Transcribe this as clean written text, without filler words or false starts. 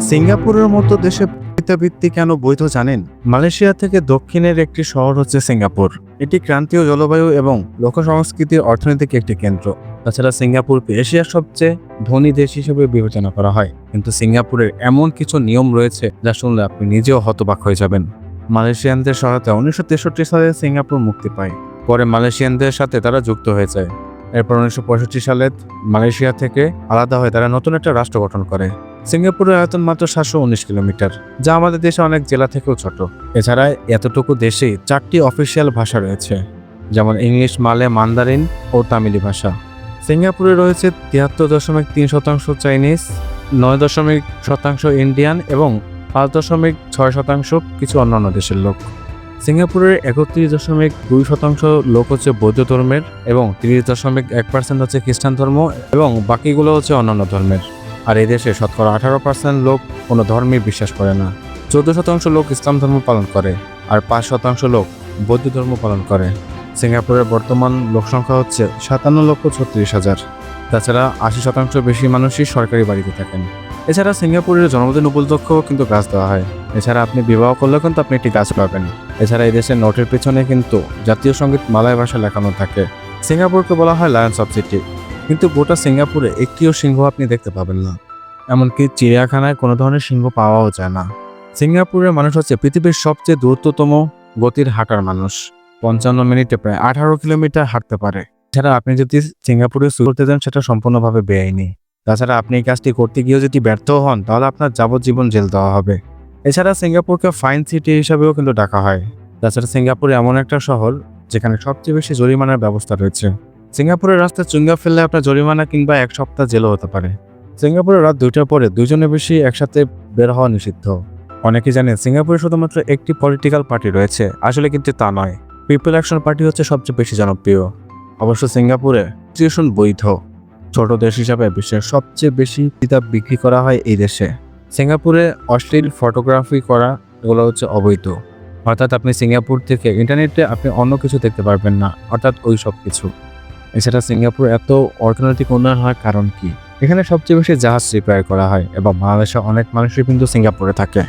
সিঙ্গাপুরের মতো দেশে পতিতাবৃত্তি কেন বৈধ জানেন? মালয়েশিয়া থেকে দক্ষিণের একটি শহর হচ্ছে সিঙ্গাপুর। এটি ক্রান্তীয় জলবায়ু এবং লোকসংস্কৃতির অর্থনৈতিক একটি কেন্দ্র। তাছাড়া সিঙ্গাপুরকে এশিয়ার সবচেয়ে ধনী দেশ হিসেবে বিবেচনা করা হয়, কিন্তু সিঙ্গাপুরের এমন কিছু নিয়ম রয়েছে যা শুনলে আপনি নিজেও হতবাক হয়ে যাবেন। মালয়েশিয়ানদের সহায়তায় 1963 সালে সিঙ্গাপুর মুক্তি পায়। পরে মালয়েশিয়ানদের সাথে তারা যুক্ত হয়ে যায়। এরপর 1965 সালে মালয়েশিয়া থেকে আলাদা হয়ে তারা নতুন একটা রাষ্ট্র গঠন করে। সিঙ্গাপুরের আয়তন মাত্র 719 কিলোমিটার, যা আমাদের দেশে অনেক জেলা থেকেও ছোট। এছাড়া এতটুকু দেশেই 4টি অফিসিয়াল ভাষা রয়েছে, যেমন ইংলিশ, মালে, মান্দারিন ও তামিলি ভাষা। সিঙ্গাপুরে রয়েছে 73.3% চাইনিজ, 9% ইন্ডিয়ান এবং 5.6% কিছু অন্যান্য দেশের লোক। সিঙ্গাপুরের 31.2% লোক হচ্ছে বৌদ্ধ ধর্মের এবং 30.1% হচ্ছে খ্রিস্টান ধর্ম এবং বাকিগুলো হচ্ছে অন্যান্য ধর্মের। আর এই দেশে শতকরা 18% লোক কোনো ধর্মে বিশ্বাস করে না। 14% লোক ইসলাম ধর্ম পালন করে আর 5% লোক বৌদ্ধ ধর্ম পালন করে। সিঙ্গাপুরের বর্তমান লোকসংখ্যা হচ্ছে 57,36,000। তাছাড়া 80% বেশি মানুষই সরকারি বাড়িতে থাকেন। এছাড়া সিঙ্গাপুরের জন্মদিন উপলক্ষেও কিন্তু গাছ দেওয়া হয়। এছাড়া আপনি বিবাহ করলেও কিন্তু আপনি একটি গাছ পাবেন। এছাড়া এই দেশের নোটের পেছনে কিন্তু জাতীয় সঙ্গীত মালয় ভাষায় লেখানো থাকে। সিঙ্গাপুরকে বলা হয় লায়ন্স অফ সিটি, কিন্তু গোটা সিঙ্গাপুরে একটিও সিংহ আপনি দেখতে পাবেন না। এমনকি চিড়িয়াখানায় কোনো ধরনের সিংহ পাওয়াও যায় না। সিঙ্গাপুরের মানুষ হচ্ছে পৃথিবীর সবচেয়ে দ্রুততম গতির হাঁটার মানুষ। 55 মিনিটে প্রায় 18 কিলোমিটার হাঁটতে পারে। এছাড়া আপনি যদি সিঙ্গাপুরে শুরু করতে যান, সেটা সম্পূর্ণভাবে বেআইনি। তাছাড়া আপনি এই কাজটি করতে গিয়েও যদি ব্যর্থ হন, তাহলে আপনার যাবজ্জীবন জেল দেওয়া হবে। এছাড়া সিঙ্গাপুরকে ফাইন সিটি হিসাবেও কিন্তু ডাকা হয়। তাছাড়া সিঙ্গাপুর এমন একটা শহর যেখানে সবচেয়ে বেশি জরিমানার ব্যবস্থা রয়েছে। সিঙ্গাপুরের রাস্তায় চুঙ্গা ফেললে আপনার জরিমানা কিংবা 1 সপ্তাহ জেলও হতে পারে। সিঙ্গাপুরে রাত 2টার পরে 2জনের বেশি একসাথে বের হওয়া নিষিদ্ধ। অনেকেই জানেন সিঙ্গাপুরে শুধুমাত্র একটি পলিটিক্যাল পার্টি রয়েছে, আসলে কিন্তু তা নয়। পিপল অ্যাকশন পার্টি হচ্ছে সবচেয়ে বেশি জনপ্রিয়। অবশ্য সিঙ্গাপুরে রেজিস্ট্রেশন বৈধ। ছোট দেশ হিসাবে বিশ্বের সবচেয়ে বেশি কিতাব বিক্রি করা হয় এই দেশে। সিঙ্গাপুরে অশ্লীল ফটোগ্রাফি করা এগুলো হচ্ছে অবৈধ। অর্থাৎ আপনি সিঙ্গাপুর থেকে ইন্টারনেটে আপনি অন্য কিছু দেখতে পারবেন না, অর্থাৎ ওই সব কিছু। এছাড়া সিঙ্গাপুর এত অর্থনৈতিক উন্নয়ন হয় কারণ কি? এখানে সবচেয়ে বেশি জাহাজ রিপেয়ার করা হয় এবং বাংলাদেশে অনেক মানুষই কিন্তু সিঙ্গাপুরে থাকে।